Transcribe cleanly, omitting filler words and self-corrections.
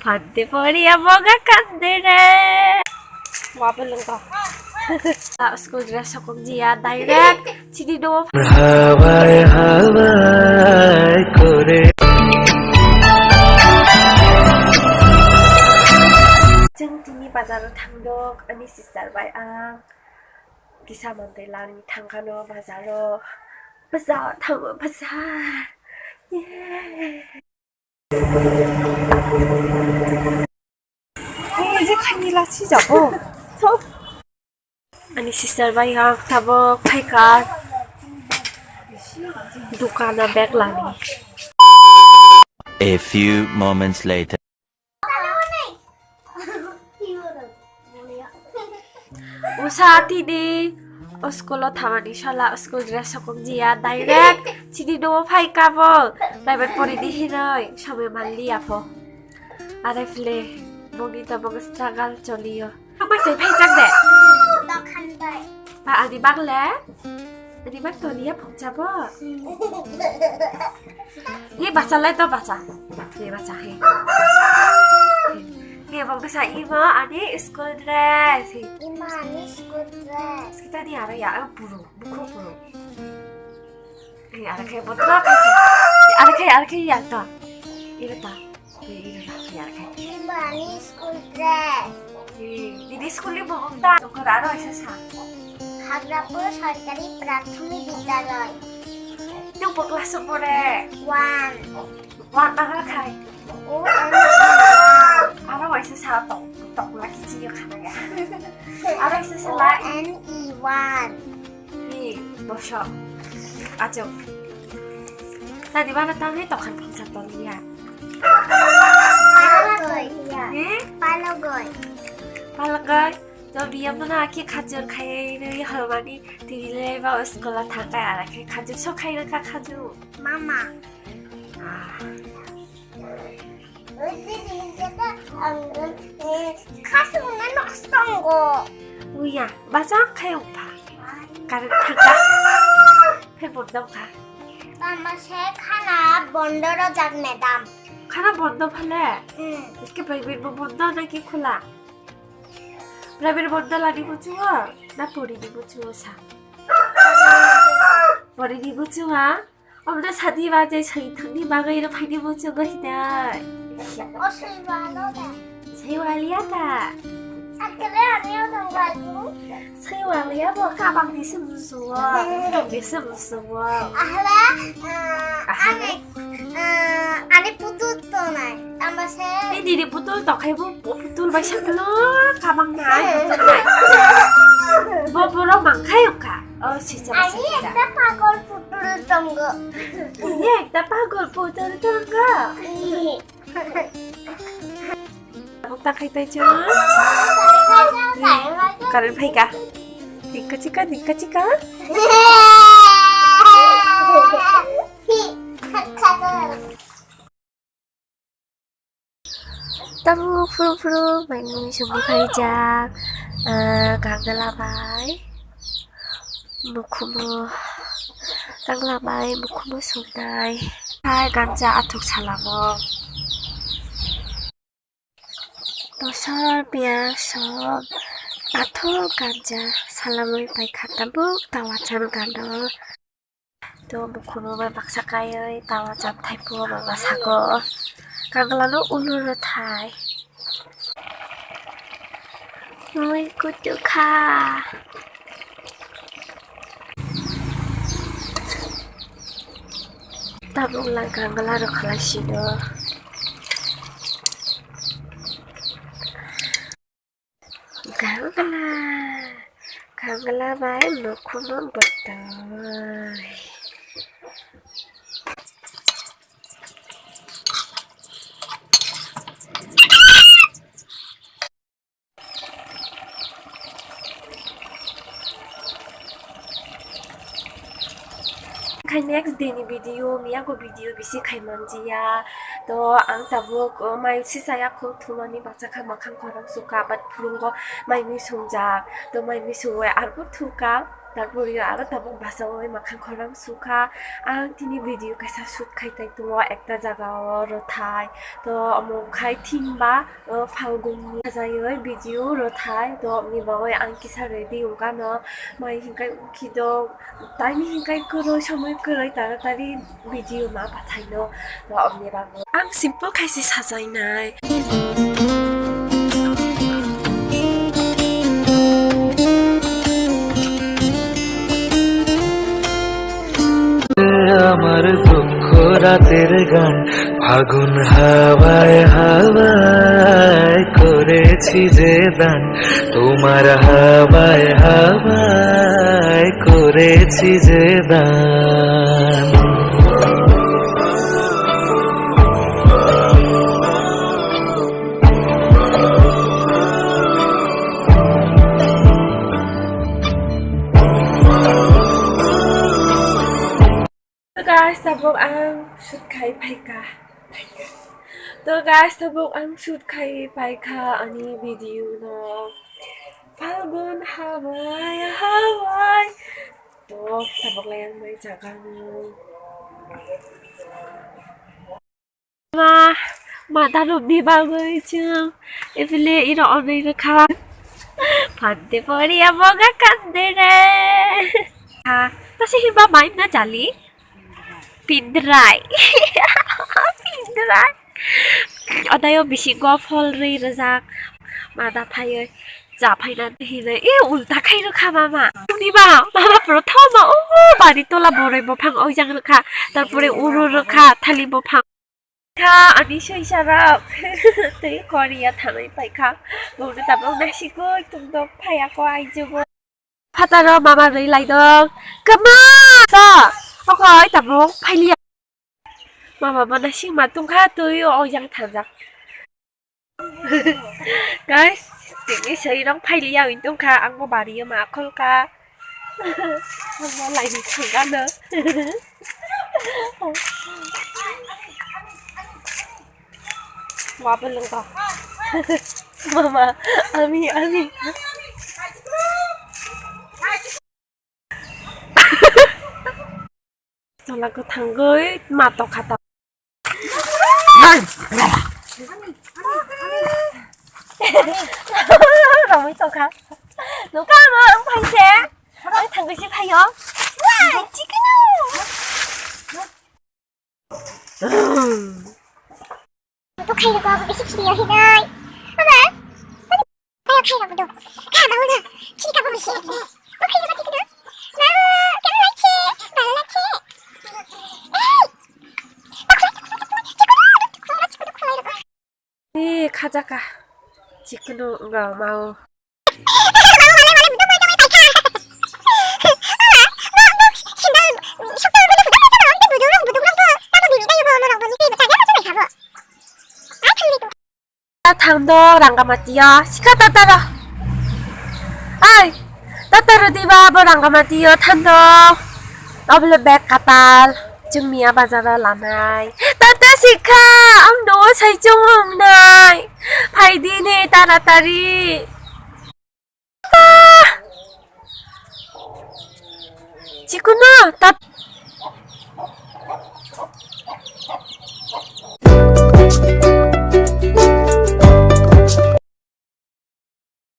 반대 머리야 뭐가 간대래 와벨른 거 스쿨 드레스 공지야 다이렉트 지디도 হাওয়ায় হাওয়ায় করে जों दिनै बाजाराव थांदों आंनि सिस्टार बाय आं 기사 만들라니 थां가नो 바자로 바जार थाङो 바जार 예 이제 खानिला 치자고 आंनि सिस्टार बाय आं थाबो फायका दुकाना बेग लानि A few moments later. usaha tidi sekolah thamani shala school dress komjiya direct chidi do phai kabo private pori di hinoi sobe malli apho are fle bogi ta bog struggle choliyo apa sai phai jak de to khan dai ba adi bag le adi bag to liya phok jabo ye bacha le to bacha ye bacha he Nghe vòng cái sải ima ani school dress imani school dress kita di ara ya buru buku buru ara kayak botol kasih ara kayak ya ta ira ta ira ya kayak imani school dress di school ni bohong ta তোর আরো এসেছে খাগড়াপুর সরকারি প্রাথমিক বিদ্যালয় তুই ক্লাস পড়ে 1 ওয়ান টাকা খাই ও আরো এসেছে তক লাগি জিও খানা গা আরো এসেছে লা N E 1 이 뭐셔 아주 나 니바나 땅에 떡한 방사떡이야 পালগই 네? পালগই 빨라가 너 미역나 아키 가져 카이를 할머니 디레바 스콜라 타가 알아케 가져 셔 카이를 가 가져 মামা 아 어디인데가 안근 가슴에 넣었던 거 우야 맞아 카이 오빠 가르 갈까 해본다 가 মামা সে খানা বন্ধর যাক ম্যাডাম খানা বন্ধ ফেলে इसके प्राइवेट বন্ধ নাকি খোলা প্রাইভেট বন্ধ লাগিব চুয়া না পড়ি দিব চুয়া সা পড়ি দিব চুয়া 엄마 사디 맞아 저희탕니 막아이로 파니 모쳐 거시다 অসুবিধা 세월이야다 사클레 아니요 정말고 세월이야 뭐 가방 있으면 무서워 있으면 무서워 아ህ라 안에 부뚜또 날 담아세 니들이 부tul 덕 해보 부tul 마셔글로 가방 나이 부tul 나이 뭐 보러 망카요까 진짜 아니 맛있다 একটা পাগল পুতুল তঙ্গ 이게 나 빠글 부tul 던가 먹다 가이다 있죠 가를 파이가 니까 치까 tamu furu main sumi paija ganglabai mukumu ganglabai mukumu sunai hai ganja atuk salamo tosor biasa atuk ganja salamoi pai khatabu tawacan gando to mukumu bai baksa kayai tawacan thaipu mama sago Kaglalu ulur thai. Oi kutu kha. Tabung lang kaglalu khalasido. Kagla bai mukumu betul. Kai next day ni video miya ko video bisi kai manjiya to ang tabuk mai sisaya ko thumani bacha kha makhang korang suka bat phurungo mai mi sungja to mai mi suwe arbu thuka তারপরে আরো তেমন বাসা ওই মাখান খরাম সুখা আং তিনি ভিডিও কাইসা শুট খাইতাই তো একটা জায়গা রথাই তো অমখাই থিনবা ফালগুনি যাই ভিডিও রথাই তো অমনি বাওই আং কিসা রেডি ওগানো মাই হিংকাই উকিদ তাইনি হিংকাই করো সময় করো তাড়াতাড়ি ভিডিও মা পাঠাইনো তো অমনি বাবু আং সিম্পল খাইসি সাজাইনাই আমার দুঃখ রাতের গান ফাগুন হাওয়ায় হাওয়ায় করেছি যে দান তোমার হাওয়ায় হাওয়ায় করেছি যে দান guys, tabok ang shoot kay paika. To guys, tabok ang shoot kay paika ani video no. Falgun Hawaii Hawaii. To tabok lang may jagang. Madalo di bagoy chung. Ifile iro onay na ka. Pante pori aboga kandere. Ha, kasi hiba main na jali. Pindray. Pindray. Odayo bisigo fol ri razak. Mada phayo জাপাইনা দেখিলে উল্টা খাই রখা মামা শুনিবা মামা প্রথম ও বাড়ি তোলা বড়াইব ফাং ওই জাং রখা তারপরে উড়ু রখা থালিব ফাং খা আনি সইসারা তুই করিয়া থানাই পাইখা বউনে তাবাও নাসিগো তুমি ফায়াকো আইজগো ফাতার মামা রই লাইদং কামা সা ওকই তাবাও ফাইলিয়া মামা বানাসি মাতুংখা তুই ওই জাং থানজাক guys, ini saya dong pilih yang itu kak, aku bari sama aku kak, mau lagi kan deh, apa belum kak, mama, ami, kalau aku tanggul, matok kata. 너무 이상하. 누가 뭐 방세? 당근 씨 봐요. 와, 지금요. 또 가려고 하고 미식키리요 해나이 엄마 아유 가려고 너 가마오나 키리가 보면 시작해 또 가려고 지금 나 깨물라치 말라치 에이 네, 가자가. 지금은 가 마오. 당도 랑가마띠야 시카타 따라 아이 따따르 디바 뭐 랑가마띠야 탄도 너블레 백 가탈 증미야 바자라 라나이 따따 시카 암도 사이종 홈나이 파이디네 따라따리 지구나 따